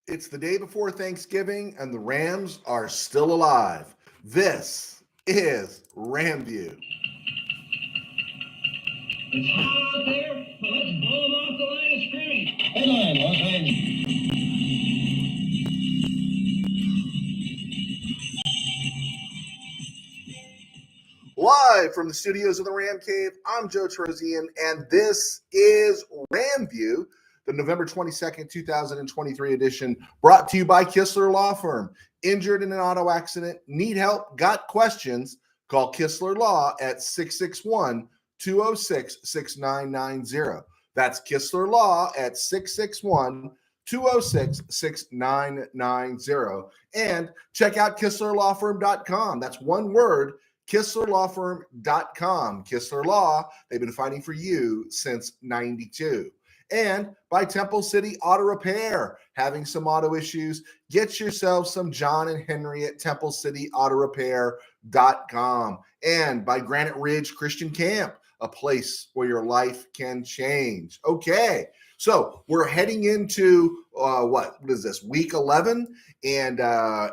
It's the day before Thanksgiving, and the Rams are still alive. This is RamView. It's hot out there, so let's blow them off the line of scrimmage. Headline, Los Angeles. Live from the studios of the Ram Cave, I'm Joe Trozian, and this is RamView, the November 22nd, 2023 edition, brought to you by Kistler Law Firm. Injured in an auto accident? Need help? Got questions? Call Kistler Law at 661 206 6990. That's Kistler Law at 661 206 6990. And check out KistlerLawFirm.com. That's one word. KistlerLawFirm.com. Kistler Law, they've been fighting for you since 92. And by Temple City Auto Repair, having some auto issues, get yourself some John and Henry at TempleCityAutoRepair.com. And by Granite Ridge Christian Camp, a place where your life can change. Okay, so we're heading into what is this, week 11, and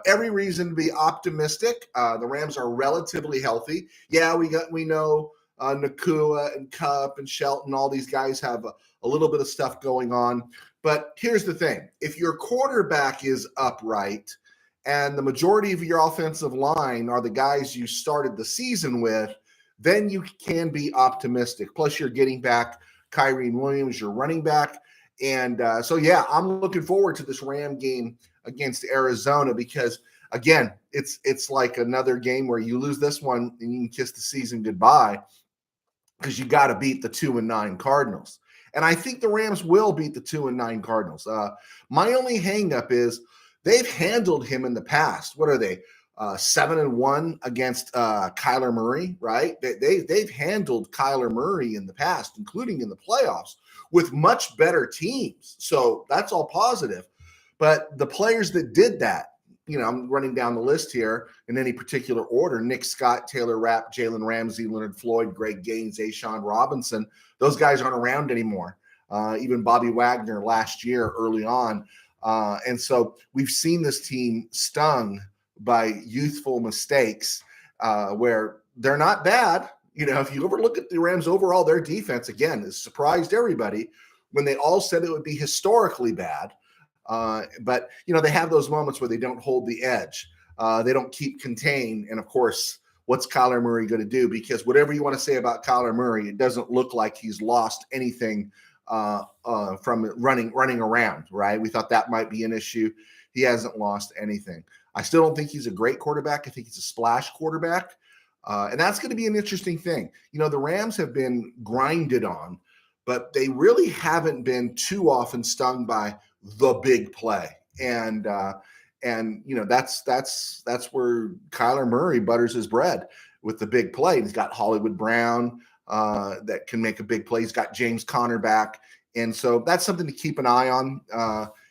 every reason to be optimistic. The Rams are relatively healthy. Yeah, we know Nakua and Kupp and Shelton, all these guys have a little bit of stuff going on. But here's the thing. If your quarterback is upright and the majority of your offensive line are the guys you started the season with, then you can be optimistic. Plus, you're getting back Kyren Williams, your running back. And so, yeah, I'm looking forward to this Ram game against Arizona because, again, it's like another game where you lose this one and you can kiss the season goodbye because you got to beat the 2-9 Cardinals. And I think the Rams will beat the 2-9 Cardinals. My only hangup is they've handled him in the past. What are they? 7-1 against Kyler Murray, right? They've handled Kyler Murray in the past, including in the playoffs, with much better teams. So that's all positive. But the players that did that, I'm running down the list here in any particular order: Nick Scott, Taylor Rapp, Jalen Ramsey, Leonard Floyd, Greg Gaines, Ashawn Robinson. Those guys aren't around anymore. Even Bobby Wagner last year early on. And so we've seen this team stung by youthful mistakes where they're not bad. If you overlook at the Rams overall, their defense, again, has surprised everybody when they all said it would be historically bad. But they have those moments where they don't hold the edge. They don't keep contained. And, of course, what's Kyler Murray going to do? Because whatever you want to say about Kyler Murray, it doesn't look like he's lost anything from running around, right? We thought that might be an issue. He hasn't lost anything. I still don't think he's a great quarterback. I think he's a splash quarterback. And that's going to be an interesting thing. The Rams have been grinded on, but they really haven't been too often stung by the big play. And that's where Kyler Murray butters his bread with the big play. He's got Hollywood Brown that can make a big play. He's got James Conner back. And so that's something to keep an eye on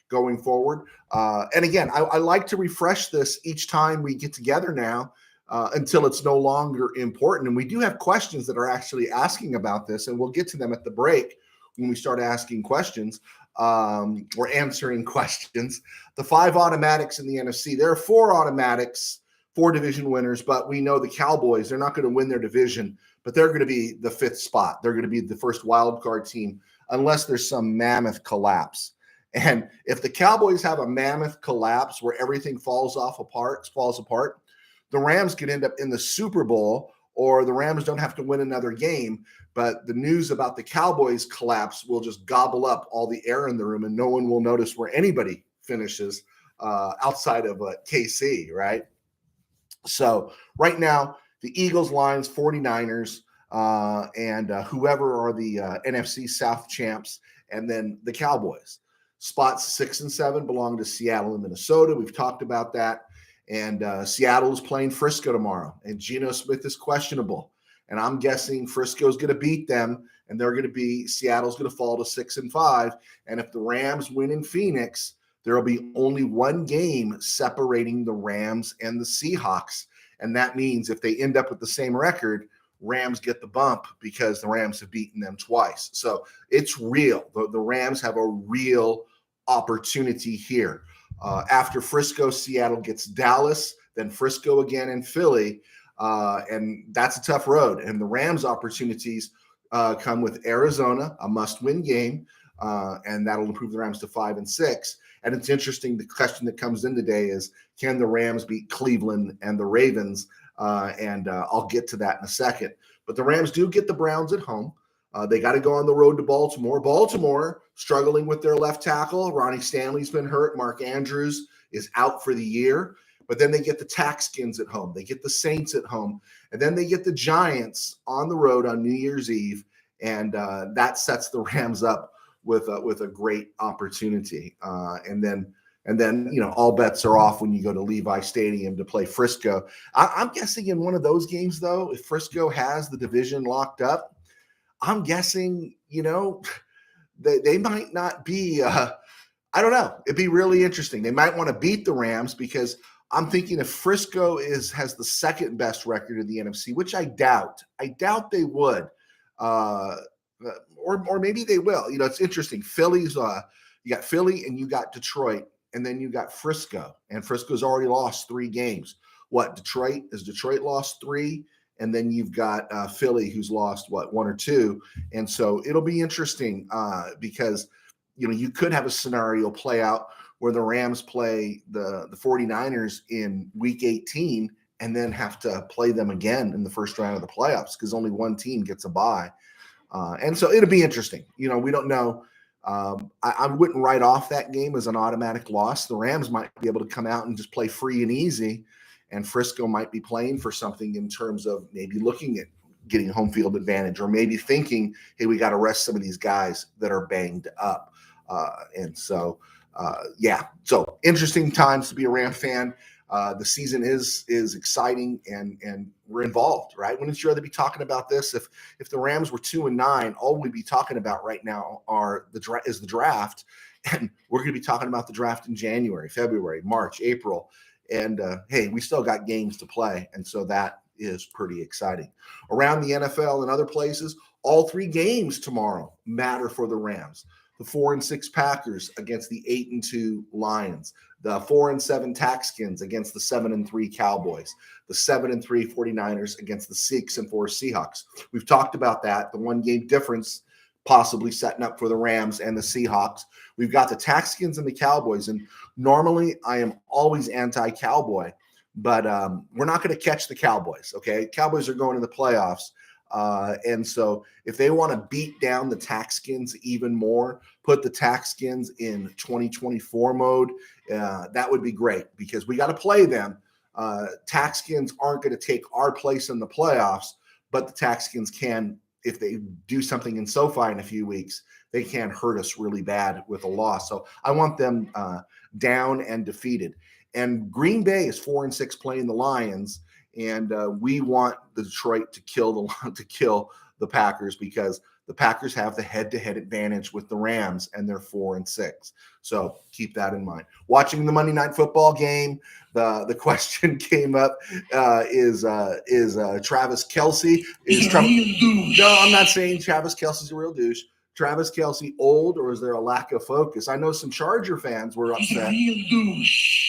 going forward. And again, I like to refresh this each time we get together now until it's no longer important. And we do have questions that are actually asking about this, and we'll get to them at the break when we start asking questions or answering questions. The 5 automatics in the NFC. There are 4 automatics, 4 division winners, but we know the Cowboys, they're not going to win their division, but they're going to be the 5th spot. They're going to be the first wild card team unless there's some mammoth collapse. And if the Cowboys have a mammoth collapse where everything falls apart, the Rams could end up in the Super Bowl, or the Rams don't have to win another game. But the news about the Cowboys collapse will just gobble up all the air in the room, and no one will notice where anybody finishes outside of KC, right? So right now, the Eagles, Lions, 49ers, and whoever are the NFC South champs, and then the Cowboys. Spots 6 and 7 belong to Seattle and Minnesota. We've talked about that. And Seattle is playing Frisco tomorrow. And Geno Smith is questionable. And I'm guessing Frisco's going to beat them. And Seattle's going to fall to 6 and 5. And if the Rams win in Phoenix, there will be only one game separating the Rams and the Seahawks. And that means if they end up with the same record, Rams get the bump because the Rams have beaten them twice. So it's real. The Rams have a real opportunity here. After Frisco, Seattle gets Dallas, then Frisco again and Philly. And that's a tough road. And the Rams' opportunities come with Arizona, a must-win game, and that'll improve the Rams to 5-6. And it's interesting. The question that comes in today is, can the Rams beat Cleveland and the Ravens? I'll get to that in a second. But the Rams do get the Browns at home. They got to go on the road to Baltimore. Baltimore struggling with their left tackle. Ronnie Stanley's been hurt. Mark Andrews is out for the year. But then they get the Texans at home. They get the Saints at home. And then they get the Giants on the road on New Year's Eve. And that sets the Rams up with a great opportunity. And then all bets are off when you go to Levi Stadium to play Frisco. I'm guessing in one of those games, though, if Frisco has the division locked up, I'm guessing, they might not be I don't know. It'd be really interesting. They might want to beat the Rams, because I'm thinking if Frisco has the second best record in the NFC, which I doubt they would, or maybe they will. It's interesting. Philly's you got Philly and you got Detroit, and then you got Frisco, and Frisco's already lost 3 games. Detroit lost 3? And then you've got Philly, who's lost 1 or 2. And so it'll be interesting because you could have a scenario play out where the Rams play the 49ers in week 18 and then have to play them again in the first round of the playoffs, because only one team gets a bye. And so it'll be interesting. We don't know. I wouldn't write off that game as an automatic loss. The Rams might be able to come out and just play free and easy, and Frisco might be playing for something in terms of maybe looking at getting home field advantage, or maybe thinking, hey, we got to rest some of these guys that are banged up. So interesting times to be a Ram fan. The season is exciting, and we're involved, right? Wouldn't you rather be talking about this? If the Rams were 2-9, all we'd be talking about right now is the draft, and we're going to be talking about the draft in January, February, March, April, and hey, we still got games to play, and so that is pretty exciting. Around the NFL and other places, all 3 games tomorrow matter for the Rams. The 4-6 Packers against the 8-2 Lions, the 4-7 Texans against the 7-3 Cowboys, the 7-3 49ers against the 6-4 Seahawks. We've talked about that, the 1-game difference possibly setting up for the Rams and the Seahawks. We've got the Texans and the Cowboys, and normally I am always anti-Cowboy, but we're not going to catch the Cowboys, okay? Cowboys are going to the playoffs. And so if they want to beat down the Texans even more, put the Texans in 2024 mode, that would be great, because we got to play them. Texans aren't going to take our place in the playoffs, but the Texans can, if they do something in SoFi in a few weeks, they can hurt us really bad with a loss. So I want them down and defeated. And Green Bay is 4-6 playing the Lions. And we want the Detroit to kill the Packers, because the Packers have the head-to-head advantage with the Rams, and they're 4-6. So keep that in mind. Watching the Monday Night Football game, the question came up: is Travis Kelce? No, I'm not saying Travis Kelce's a real douche. Travis Kelce old, or is there a lack of focus? I know some Charger fans were upset,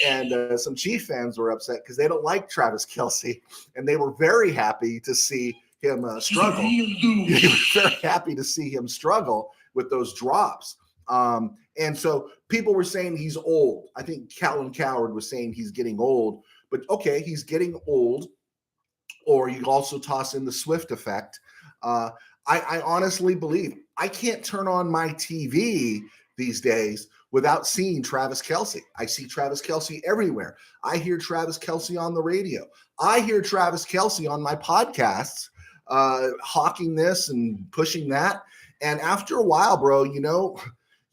and some Chief fans were upset because they don't like Travis Kelce, and they were very happy to see him struggle. They were very happy to see him struggle with those drops. And so people were saying he's old. I think Calvin Coward was saying he's getting old, but okay, he's getting old. Or you also toss in the Swift effect. I honestly believe I can't turn on my TV these days without seeing Travis Kelce. I see Travis Kelce everywhere. I hear Travis Kelce on the radio. I hear Travis Kelce on my podcasts, hawking this and pushing that. And after a while, bro,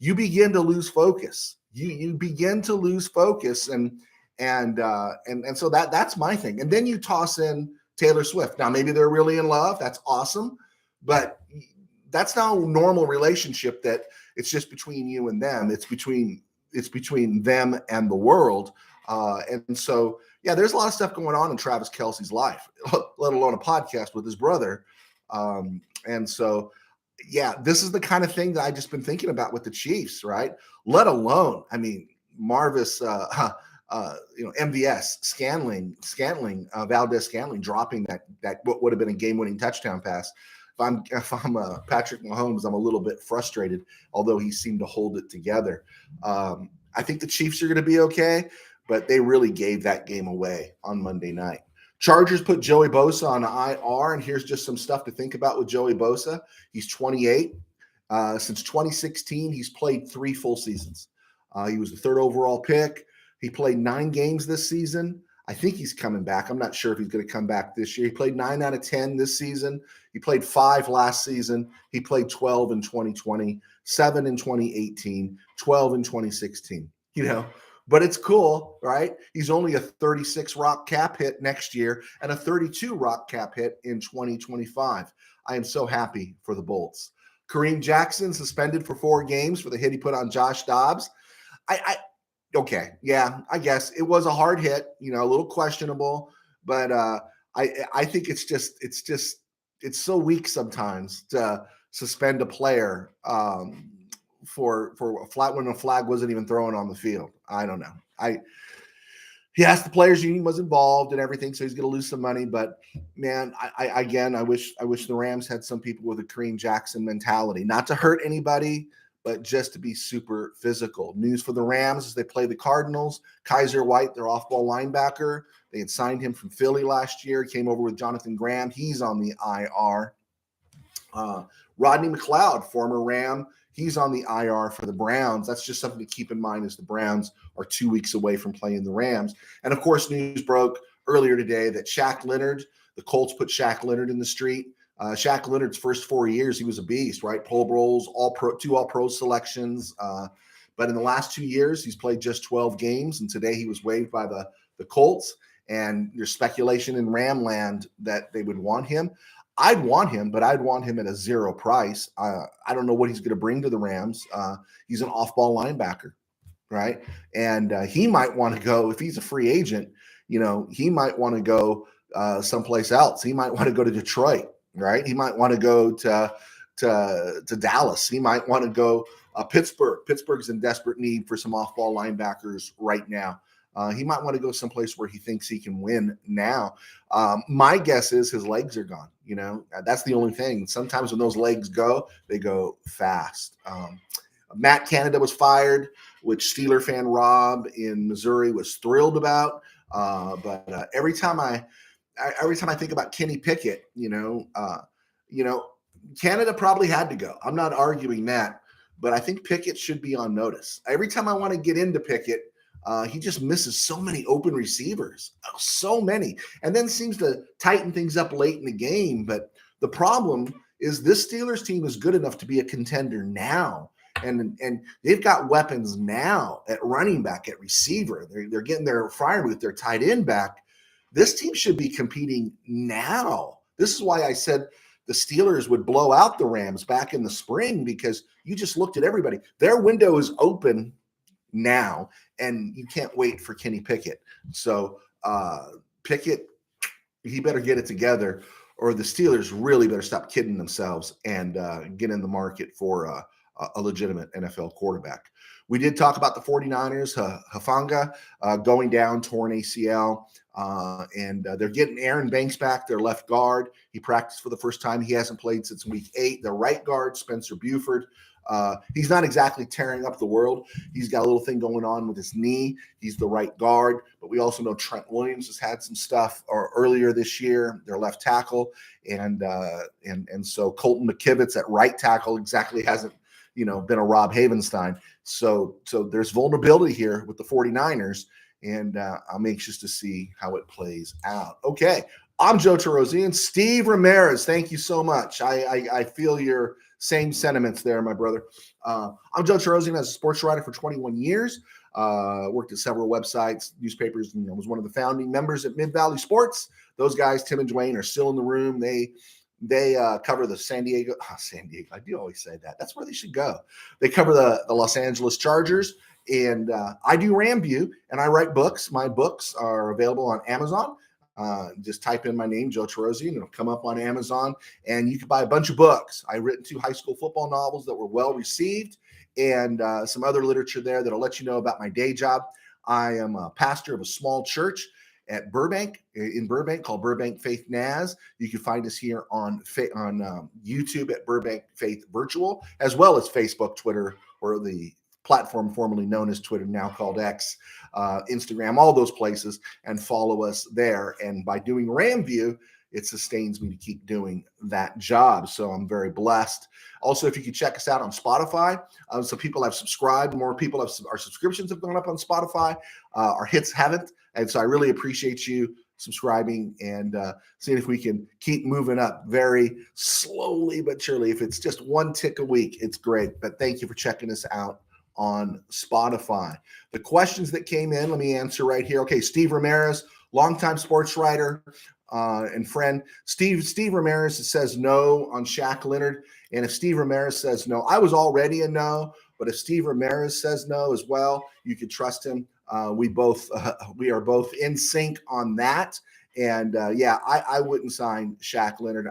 you begin to lose focus. You begin to lose focus, and so that's my thing. And then you toss in Taylor Swift. Now maybe they're really in love. That's awesome. But that's not a normal relationship that it's just between you and them. It's between them and the world. And so, yeah, there's a lot of stuff going on in Travis Kelce's life, let alone a podcast with his brother. And so, yeah, this is the kind of thing that I just been thinking about with the Chiefs, right? Let alone, I mean, Marvis, MVS Scantling, Valdez Scantling dropping that what would have been a game-winning touchdown pass. If I'm Patrick Mahomes, I'm a little bit frustrated, although he seemed to hold it together. I think the Chiefs are going to be okay, but they really gave that game away on Monday night. Chargers put Joey Bosa on IR, and here's just some stuff to think about with Joey Bosa. He's 28. Since 2016, he's played 3 full seasons. He was the 3rd overall pick. He played 9 games this season. I think he's coming back. I'm not sure if he's going to come back this year. He played 9 out of 10 this season. He played 5 last season. He played 12 in 2020, 7 in 2018, 12 in 2016. But it's cool, right? He's only a 36 rock cap hit next year and a 32 rock cap hit in 2025. I am so happy for the Bolts. Kareem Jackson suspended for 4 games for the hit he put on Josh Dobbs. Okay, yeah, I guess it was a hard hit, a little questionable, but I think it's so weak sometimes to suspend a player for a flag when a flag wasn't even thrown on the field. I don't know. He asked the players union was involved and everything, so he's going to lose some money. But man, I wish the Rams had some people with a Kareem Jackson mentality, not to hurt anybody, but just to be super physical. News for the Rams as they play the Cardinals. Kaiser White, their off-ball linebacker, they had signed him from Philly last year. Came over with Jonathan Graham. He's on the IR. Rodney McLeod, former Ram, he's on the IR for the Browns. That's just something to keep in mind as the Browns are 2 weeks away from playing the Rams. And, of course, news broke earlier today that Shaq Leonard, the Colts put Shaq Leonard in the street. Shaq Leonard's first 4 years, he was a beast, right? Pro Bowls, two All-Pro selections. But in the last 2 years, he's played just 12 games, and today he was waived by the Colts. And there's speculation in Ramland that they would want him. I'd want him, but I'd want him at a 0 price. I don't know what he's going to bring to the Rams. He's an off-ball linebacker, right? And he might want to go, if he's a free agent, he might want to go someplace else. He might want to go to Detroit, right? He might want to go to Dallas. He might want to go Pittsburgh. Pittsburgh's in desperate need for some off-ball linebackers right now. He might want to go someplace where he thinks he can win now. My guess is his legs are gone. That's the only thing. Sometimes when those legs go, they go fast. Matt Canada was fired, which Steeler fan Rob in Missouri was thrilled about. But every time I think about Kenny Pickett, Canada probably had to go. I'm not arguing that, but I think Pickett should be on notice. Every time I want to get into Pickett, he just misses so many open receivers, so many, and then seems to tighten things up late in the game. But the problem is this Steelers team is good enough to be a contender now, and they've got weapons now at running back, at receiver. They're getting their Freiermuth, their tight end back. This team should be competing now. This is why I said the Steelers would blow out the Rams back in the spring, because you just looked at everybody. Their window is open now, and you can't wait for Kenny Pickett. So Pickett, he better get it together, or the Steelers really better stop kidding themselves and get in the market for a legitimate NFL quarterback. We did talk about the 49ers, Hufanga going down, torn ACL, and they're getting Aaron Banks back, their left guard. He practiced for the first time. He hasn't played since week 8. The right guard, Spencer Buford. He's not exactly tearing up the world. He's got a little thing going on with his knee. He's the right guard, but we also know Trent Williams has had some stuff earlier this year, their left tackle, and so Colton McKivitz at right tackle exactly hasn't been a Rob Havenstein. So there's vulnerability here with the 49ers, and I'm anxious to see how it plays out. Okay, I'm Joe Terosian. Steve Ramirez, thank you so much. I feel your same sentiments there, my brother. I'm Joe Terosian as a sports writer for 21 years. Worked at several websites, newspapers, was one of the founding members at Mid-Valley Sports. Those guys, Tim and Dwayne, are still in the room. They cover the San Diego. I do always say that. That's where they should go. They cover the Los Angeles Chargers, and I do RamView, and I write books. My books are available on Amazon. Just type in my name, Joe Terosian, and it'll come up on Amazon, and you can buy a bunch of books. I've written 2 high school football novels that were well received, and some other literature there that'll let you know about my day job. I am a pastor of a small church at Burbank, in Burbank, called Burbank Faith Naz. You can find us here on YouTube at Burbank Faith Virtual, as well as Facebook, Twitter, or the platform formerly known as Twitter, now called X, Instagram, all those places, and follow us there. And by doing RamView, it sustains me to keep doing that job. So I'm very blessed. Also, if you could check us out on Spotify. So people have subscribed. More people have, our subscriptions have gone up on Spotify. Our hits haven't. And so I really appreciate you subscribing and seeing if we can keep moving up very slowly but surely. If it's just one tick a week, it's great. But thank you for checking us out on Spotify. The questions that came in, let me answer right here. Okay, Steve Ramirez, longtime sports writer and friend. Steve Ramirez says no on Shaq Leonard. And if Steve Ramirez says no, I was already a no, but if Steve Ramirez says no as well, you can trust him. We are both in sync on that. And I wouldn't sign Shaq Leonard.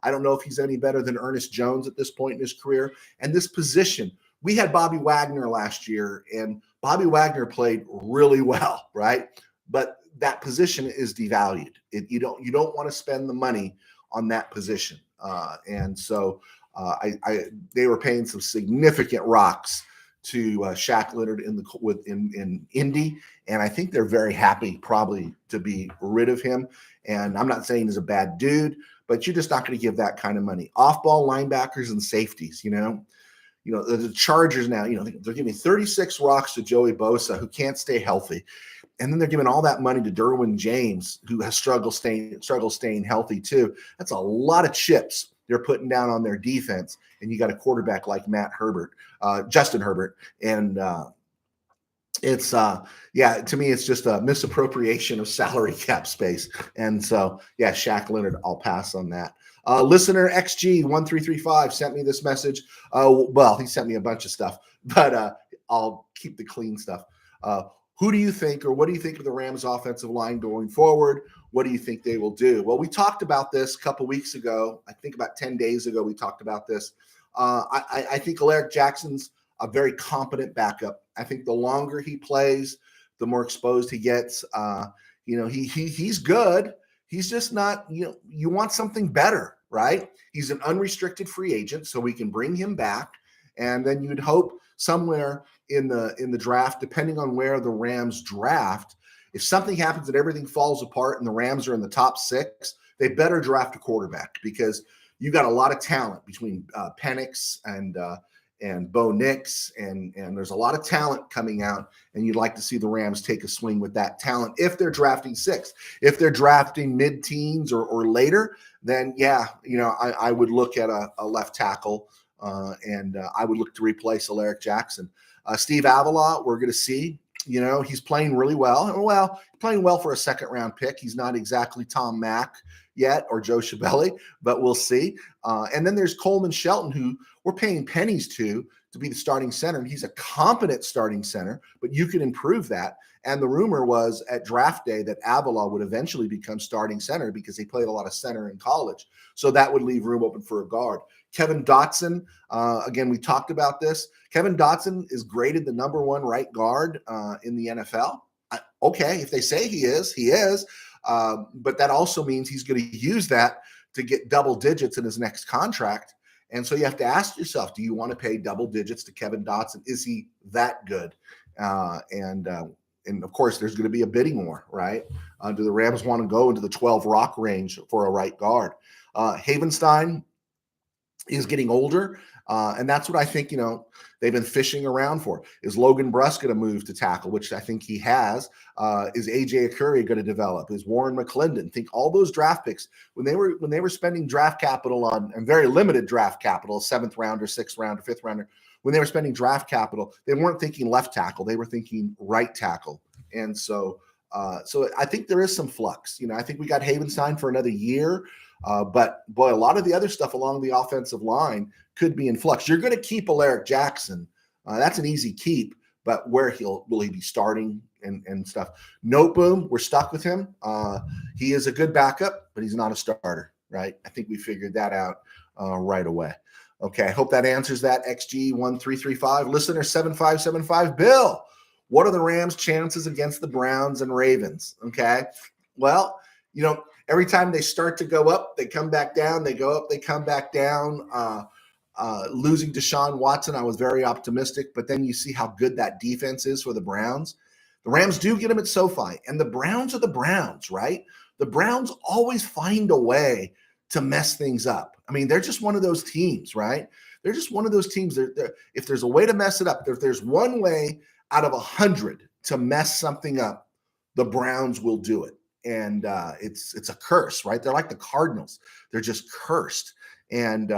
I don't know if he's any better than Ernest Jones at this point in his career. And this position, we had Bobby Wagner last year, and Bobby Wagner played really well, right? But that position is devalued. You don't want to spend the money on that position. And so they were paying some significant rocks to Shaq Leonard in Indy, and I think they're very happy probably to be rid of him. And I'm not saying he's a bad dude, but you're just not going to give that kind of money. Off-ball linebackers and safeties, the Chargers now, they're giving 36 rocks to Joey Bosa, who can't stay healthy. And then they're giving all that money to Derwin James, who has struggled staying healthy too. That's a lot of chips they're putting down on their defense. And you got a quarterback like Justin Herbert. And to me, it's just a misappropriation of salary cap space. And so, Shaq Leonard, I'll pass on that. Listener XG1335 sent me this message. He sent me a bunch of stuff, but I'll keep the clean stuff. Who do you think, or what do you think of the Rams offensive line going forward? What do you think they will do? Well, we talked about this a couple weeks ago. I think about 10 days ago, we talked about this. I think Alaric Jackson's a very competent backup. I think the longer he plays, the more exposed he gets. He's good. He's just not, you want something better, right? He's an unrestricted free agent, so we can bring him back. And then you'd hope somewhere in the draft, depending on where the Rams draft, if something happens and everything falls apart and the Rams are in the top 6, they better draft a quarterback, because you got a lot of talent between Penix and Bo Nix, and there's a lot of talent coming out, and you'd like to see the Rams take a swing with that talent if they're drafting 6th. If they're drafting mid-teens or later, then I would look at a left tackle, and I would look to replace Alaric Jackson. Steve Avila, we're going to see. He's playing really well. Well, playing well for a second-round pick. He's not exactly Tom Mack yet or Joe Schiavelli, but we'll see. And then there's Coleman Shelton, who we're paying pennies to be the starting center. And he's a competent starting center, but you can improve that. And the rumor was at draft day that Avila would eventually become starting center because he played a lot of center in college. So that would leave room open for a guard. Kevin Dotson, again, we talked about this. Kevin Dotson is graded the number 1 right guard in the NFL. Okay, if they say he is, he is. But that also means he's going to use that to get double digits in his next contract. And so you have to ask yourself, do you want to pay double digits to Kevin Dotson? Is he that good? And of course, there's going to be a bidding war, right? Do the Rams want to go into the 12 rock range for a right guard? Havenstein is getting older. And that's what I think, they've been fishing around for. Is Logan Bruss going to move to tackle, which I think he has? Is AJ Akuri going to develop? Is Warren McClendon? Think all those draft picks, when they were spending draft capital on, and very limited draft capital, 7th rounder, 6th rounder, 5th rounder, when they were spending draft capital, they weren't thinking left tackle. They were thinking right tackle. And so I think there is some flux. I think we got Havenstein for another year. But boy, a lot of the other stuff along the offensive line could be in flux. You're going to keep Alaric Jackson. That's an easy keep, but where will he be starting and stuff? Noteboom, we're stuck with him. He is a good backup, but he's not a starter, right? I think we figured that out right away. Okay, I hope that answers that. XG1335, listener 7575. Bill, what are the Rams' chances against the Browns and Ravens? Okay, well, every time they start to go up, they come back down. They go up, they come back down. Losing Deshaun Watson, I was very optimistic, but then you see how good that defense is for the Browns. The Rams do get them at SoFi, and the Browns are the Browns, right? The Browns always find a way to mess things up. I mean, they're just one of those teams, right? They're just one of those teams. If there's a way to mess it up, if there's one way out of 100 to mess something up, the Browns will do it. And it's a curse, right? They're like the Cardinals. They're just cursed. And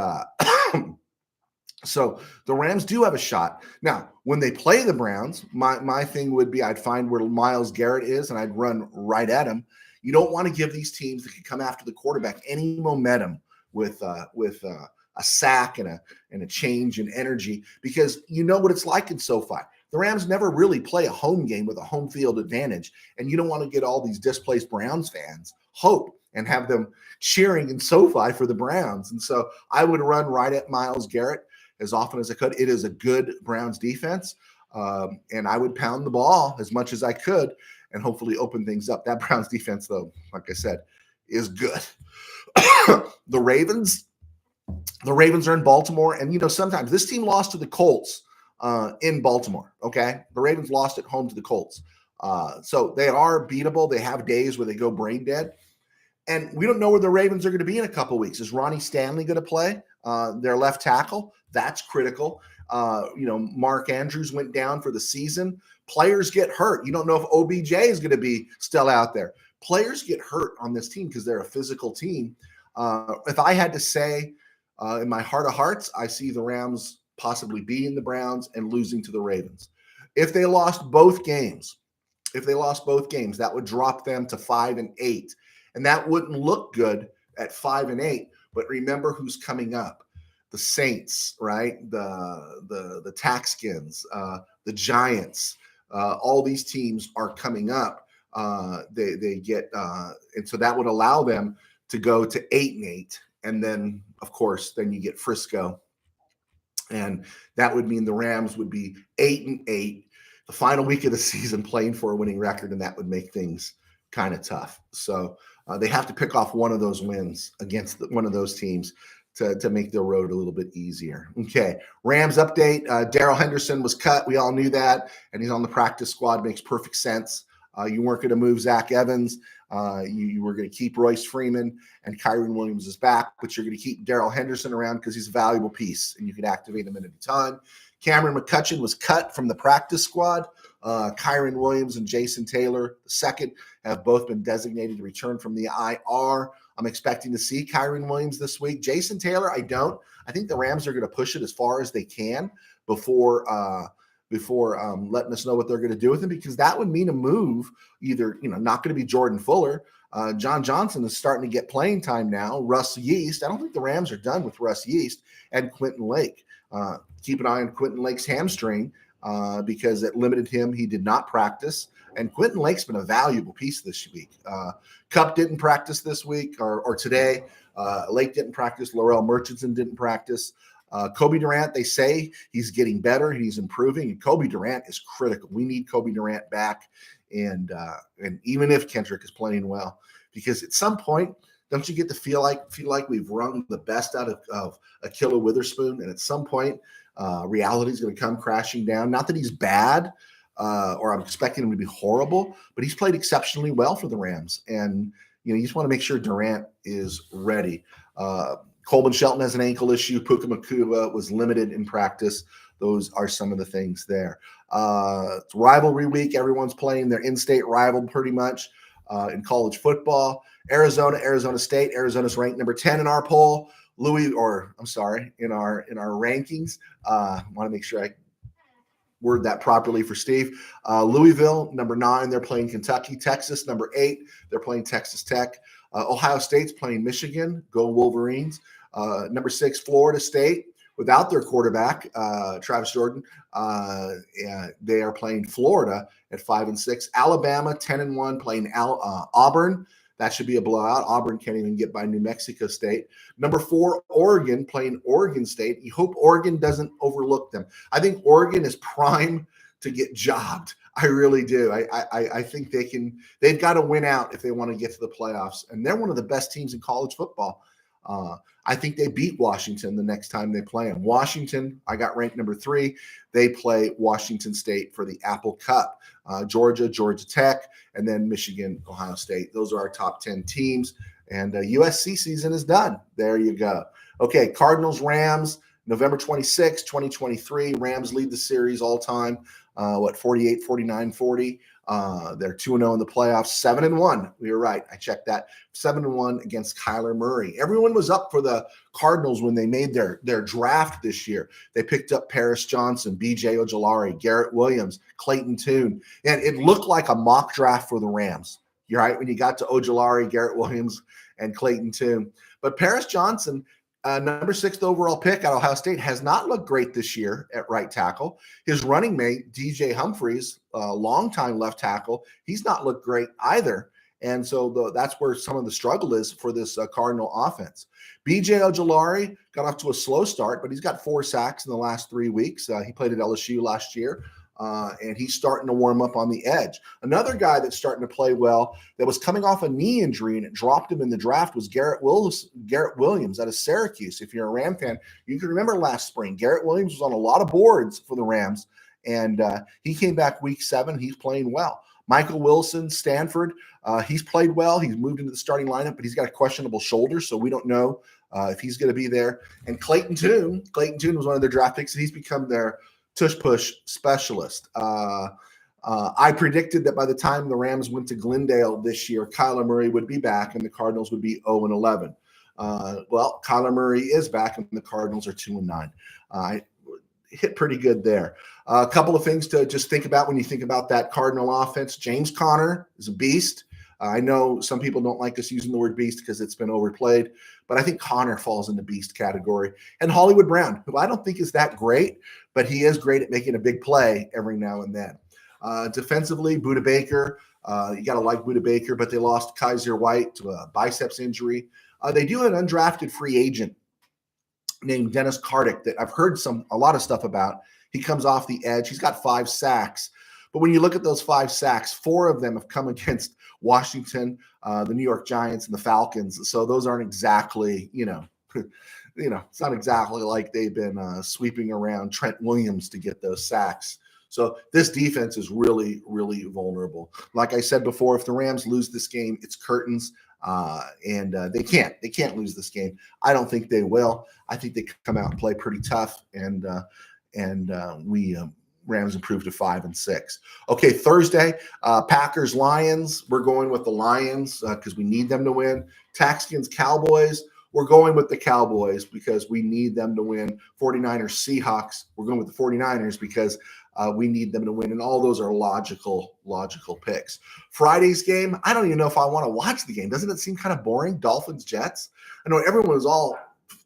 so the Rams do have a shot. Now, when they play the Browns, my thing would be I'd find where Myles Garrett is and I'd run right at him. You don't want to give these teams that can come after the quarterback any momentum with a sack and a change in energy, because you know what it's like in SoFi. The Rams never really play a home game with a home field advantage, and you don't want to get all these displaced Browns fans hope and have them cheering in SoFi for the Browns. And so I would run right at Myles Garrett as often as I could. It is a good Browns defense, and I would pound the ball as much as I could and hopefully open things up. That Browns defense, though, like I said, is good. The Ravens are in Baltimore, and sometimes this team lost to the Colts in Baltimore. Okay, the Ravens lost at home to the Colts, so they are beatable. They have days where they go brain dead, and we don't know where the Ravens are going to be in a couple weeks. Is Ronnie Stanley going to play? Their left tackle, that's critical. Mark Andrews went down for the season. Players get hurt. You don't know if OBJ is going to be still out there. Players get hurt on this team because they're a physical team. If I had to say, in my heart of hearts, I see the Rams possibly beating the Browns and losing to the Ravens. If they lost both games, that would drop them to 5-8, and that wouldn't look good at 5-8. But remember who's coming up: the Saints, right? The Taxkins, the Giants. All these teams are coming up. They get, and so that would allow them to go to 8-8, and then of course then you get Frisco, and that would mean the Rams would be 8-8, the final week of the season, playing for a winning record, and that would make things kind of tough. So they have to pick off one of those wins against one of those teams to make their road a little bit easier. Okay, Rams update. Darrell Henderson was cut. We all knew that, and he's on the practice squad. Makes perfect sense. You weren't going to move Zach Evans. You were going to keep Royce Freeman, and Kyren Williams is back, but you're going to keep Darrell Henderson around because he's a valuable piece, and you can activate him at any time. Cameron McCutcheon was cut from the practice squad. Kyren Williams and Jason Taylor II have both been designated to return from the IR. I'm expecting to see Kyren Williams this week. Jason Taylor, I don't. I think the Rams are going to push it as far as they can before letting us know what they're going to do with him, because that would mean a move. Either, not going to be Jordan Fuller. John Johnson is starting to get playing time now. Russ Yeast. I don't think the Rams are done with Russ Yeast and Quentin Lake. Keep an eye on Quentin Lake's hamstring because it limited him. He did not practice. And Quentin Lake's been a valuable piece this week. Cup didn't practice this week or today. Lake didn't practice. Laurel Murchison didn't practice. Kobe Durant, they say he's getting better. He's improving. And Kobe Durant is critical. We need Kobe Durant back. And even if Kendrick is playing well, because at some point, don't you get to feel like we've wrung the best out of Akilla Witherspoon? And at some point, reality is going to come crashing down. Not that he's bad, or I'm expecting him to be horrible, but he's played exceptionally well for the Rams. And, you just want to make sure Durant is ready. Coleman Shelton has an ankle issue. Puka Nacua was limited in practice. Those are some of the things there. It's rivalry week. Everyone's playing their in-state rival pretty much in college football. Arizona State. Arizona's ranked number 10 in our poll. In our rankings. I want to make sure I word that properly for Steve. Louisville, number 9, they're playing Kentucky. Texas, number 8, they're playing Texas Tech. Ohio State's playing Michigan. Go Wolverines. Number 6, Florida State, without their quarterback, Travis Jordan. They are playing Florida at 5-6. Alabama, 10-1, playing Auburn. That should be a blowout. Auburn can't even get by New Mexico State. Number 4, Oregon playing Oregon State. You hope Oregon doesn't overlook them. I think Oregon is prime to get jobbed. I really do. I think they've got to win out if they want to get to the playoffs. And they're one of the best teams in college football. I think they beat Washington the next time they play them. Washington, I got ranked number 3. They play Washington State for the Apple Cup. Georgia Tech, and then Michigan, Ohio State. Those are our top 10 teams. And USC season is done. There you go. Okay, Cardinals-Rams, November 26, 2023. Rams lead the series all time. 48, 49, 40. They're 2-0 in the playoffs, 7-1. We were right. I checked that. 7-1 against Kyler Murray. Everyone was up for the Cardinals when they made their draft this year. They picked up Paris Johnson, B.J. Ojulari, Garrett Williams, Clayton Tune. And it looked like a mock draft for the Rams. You're right, when you got to Ojulari, Garrett Williams, and Clayton Tune. But Paris Johnson, number 6th overall pick at Ohio State, has not looked great this year at right tackle. His running mate, DJ Humphries, longtime left tackle, he's not looked great either. And so that's where some of the struggle is for this Cardinal offense. B.J. Ojulari got off to a slow start, but he's got 4 sacks in the last 3 weeks. He played at LSU last year. And he's starting to warm up on the edge. Another guy that's starting to play well that was coming off a knee injury and it dropped him in the draft was Garrett Williams out of Syracuse. If you're a Ram fan, you can remember last spring, Garrett Williams was on a lot of boards for the Rams, and he came back week 7. He's playing well. Michael Wilson, Stanford, he's played well. He's moved into the starting lineup, but he's got a questionable shoulder, so we don't know if he's going to be there. And Clayton Tune was one of their draft picks, and he's become their tush-push specialist. I predicted that by the time the Rams went to Glendale this year, Kyler Murray would be back and the Cardinals would be 0-11. Well, Kyler Murray is back and the Cardinals are 2-9. I hit pretty good there. A couple of things to just think about when you think about that Cardinal offense. James Conner is a beast. I know some people don't like us using the word beast because it's been overplayed, but I think Connor falls in the beast category. And Hollywood Brown, who I don't think is that great, but he is great at making a big play every now and then. Defensively, Budda Baker, you got to like Budda Baker, but they lost Kaiser White to a biceps injury. They do have an undrafted free agent named Dennis Cardick that I've heard a lot of stuff about. He comes off the edge. He's got 5 sacks. But when you look at those 5 sacks, 4 of them have come against Washington, the New York Giants, and the Falcons. So those aren't exactly, it's not exactly like they've been sweeping around Trent Williams to get those sacks. So this defense is really, really vulnerable. Like I said before, if the Rams lose this game, it's curtains, and they can't lose this game. I don't think they will. I think they come out and play pretty tough, and we Rams improved to 5-6. Okay, Thursday, Packers, Lions. We're going with the Lions because we need them to win. Texans, Cowboys. We're going with the Cowboys because we need them to win. 49ers, Seahawks. We're going with the 49ers because we need them to win. And all those are logical picks. Friday's game, I don't even know if I want to watch the game. Doesn't it seem kind of boring? Dolphins, Jets. I know everyone was all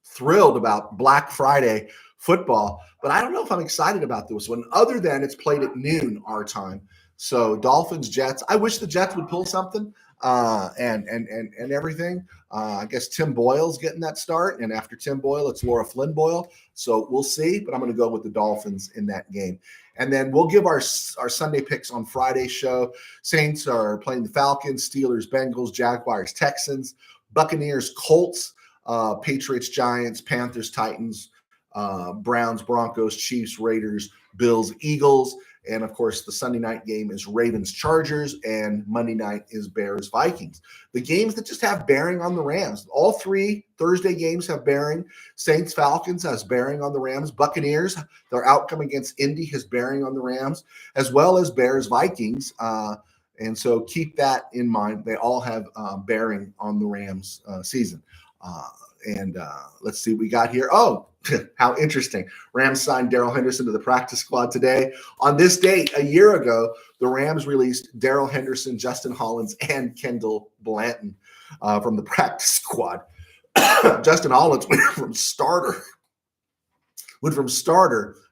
thrilled about Black Friday football, but I don't know if I'm excited about this one other than it's played at noon our time. So Dolphins, Jets. I wish the Jets would pull something and everything. I guess Tim Boyle's getting that start, and after Tim Boyle, it's Laura Flynn Boyle. So we'll see, but I'm going to go with the Dolphins in that game. And then we'll give our Sunday picks on Friday's show. Saints are playing the Falcons, Steelers, Bengals, Jaguars, Texans, Buccaneers, Colts, Patriots, Giants, Panthers, Titans, Browns, Broncos, Chiefs, Raiders, Bills, Eagles. And, of course, the Sunday night game is Ravens, Chargers, and Monday night is Bears, Vikings. The games that just have bearing on the Rams. All 3 Thursday games have bearing. Saints, Falcons has bearing on the Rams. Buccaneers, their outcome against Indy has bearing on the Rams, as well as Bears, Vikings. And so keep that in mind. They all have bearing on the Rams season. And let's see what we got here. Oh, how interesting. Rams signed Darrell Henderson to the practice squad today. On this date, a year ago, the Rams released Darrell Henderson, Justin Hollins, and Kendall Blanton from the practice squad. Justin Hollins went from starter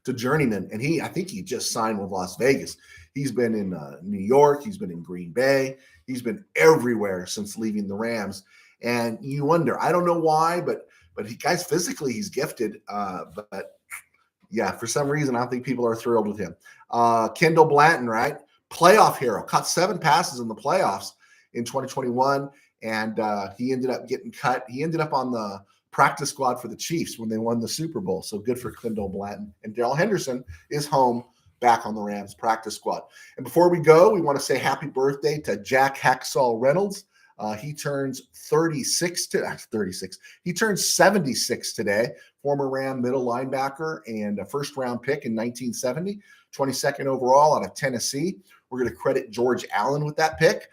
to journeyman, and I think he just signed with Las Vegas. He's been in New York. He's been in Green Bay. He's been everywhere since leaving the Rams. And you wonder, I don't know why, but guys, physically he's gifted. But yeah, for some reason, I don't think people are thrilled with him. Kendall Blanton, right? Playoff hero, caught 7 passes in the playoffs in 2021, and he ended up getting cut. He ended up on the practice squad for the Chiefs when they won the Super Bowl. So good for Kendall Blanton. And Darrell Henderson is home, back on the Rams practice squad. And before we go, we want to say happy birthday to Jack Hacksaw Reynolds. He turns 36 to 36. He turns 76 today. Former Ram middle linebacker and a first-round pick in 1970, 22nd overall out of Tennessee. We're going to credit George Allen with that pick.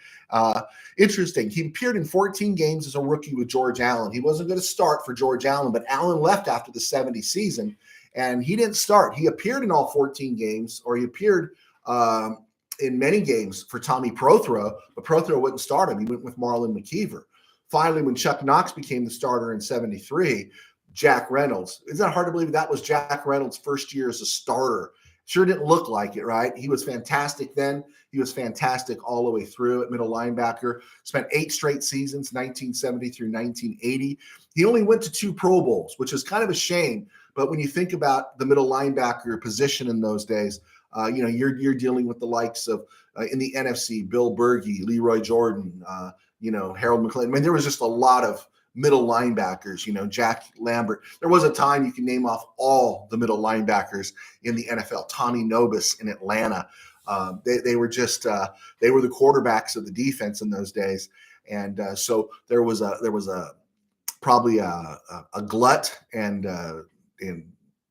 Interesting. He appeared in 14 games as a rookie with George Allen. He wasn't going to start for George Allen, but Allen left after the 70 season, and he didn't start. He appeared in all 14 games, or he appeared in many games for Tommy Prothro, but Prothro wouldn't start him. He went with Marlon McKeever. Finally, when Chuck Knox became the starter in 73, Jack Reynolds. Isn't that hard to believe that was Jack Reynolds' first year as a starter? Sure didn't look like it, right? He was fantastic then. He was fantastic all the way through at middle linebacker. Spent 8 straight seasons, 1970 through 1980. He only went to 2 Pro Bowls, which is kind of a shame. But when you think about the middle linebacker position in those days, you're dealing with the likes of in the NFC, Bill Bergey, Leroy Jordan, Harold McClain. I mean, there was just a lot of middle linebackers, Jack Lambert. There was a time you can name off all the middle linebackers in the NFL. Tommy Nobis in Atlanta. They were just they were the quarterbacks of the defense in those days, and so there was probably a glut, and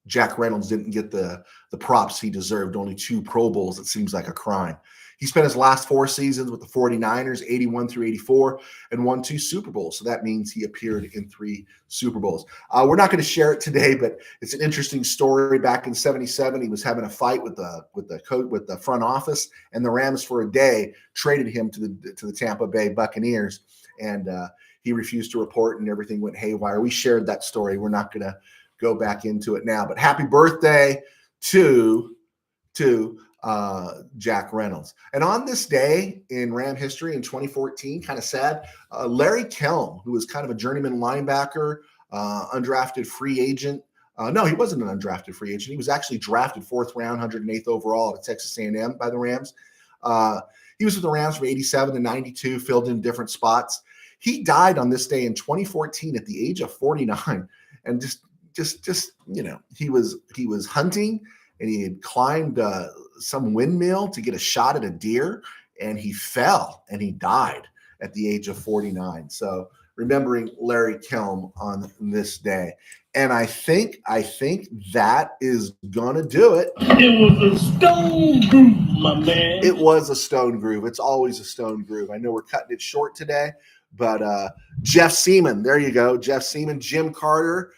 Jack Reynolds didn't get the props he deserved. Only 2 Pro Bowls. It seems like a crime. He spent his last 4 seasons with the 49ers, 81 through 84, and won 2 Super Bowls. So that means he appeared in 3 Super Bowls. We're not going to share it today, but it's an interesting story. Back in '77, he was having a fight with the front office, and the Rams for a day traded him to the Tampa Bay Buccaneers, and he refused to report, and everything went haywire. We shared that story. We're not going to go back into it now, but happy birthday to Jack Reynolds. And on this day in Ram history in 2014, kind of sad, Larry Kelm, who was kind of a journeyman linebacker, undrafted free agent. No, he wasn't an undrafted free agent. He was actually drafted 4th round, 108th overall at Texas A&M by the Rams. He was with the Rams from 87 to 92, filled in different spots. He died on this day in 2014 at the age of 49. And just he was hunting, and he had climbed some windmill to get a shot at a deer, and he fell and he died at the age of 49. So remembering Larry Kelm on this day. And I think that is gonna do it. It was a stone groove, my man. It was a stone groove. It's always a stone groove. I know we're cutting it short today, but Jeff Seaman, there you go. Jeff Seaman, Jim Carter,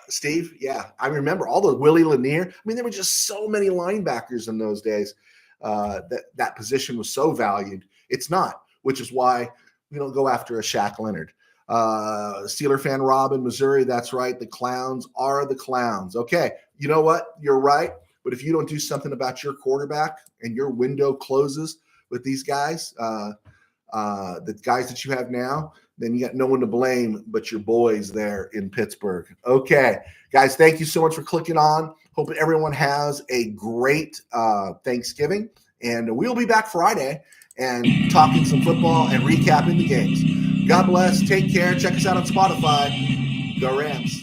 Steve, yeah, I remember all the Willie Lanier. I mean, there were just so many linebackers in those days that position was so valued. It's not, which is why we don't go after a Shaq Leonard. Steeler fan Rob in Missouri, that's right. The clowns are the clowns. Okay, you know what? You're right. But if you don't do something about your quarterback and your window closes with these guys, the guys that you have now, then you got no one to blame but your boys there in Pittsburgh. Okay, guys, thank you so much for clicking on. Hope everyone has a great Thanksgiving. And we'll be back Friday and talking some football and recapping the games. God bless. Take care. Check us out on Spotify. Go Rams.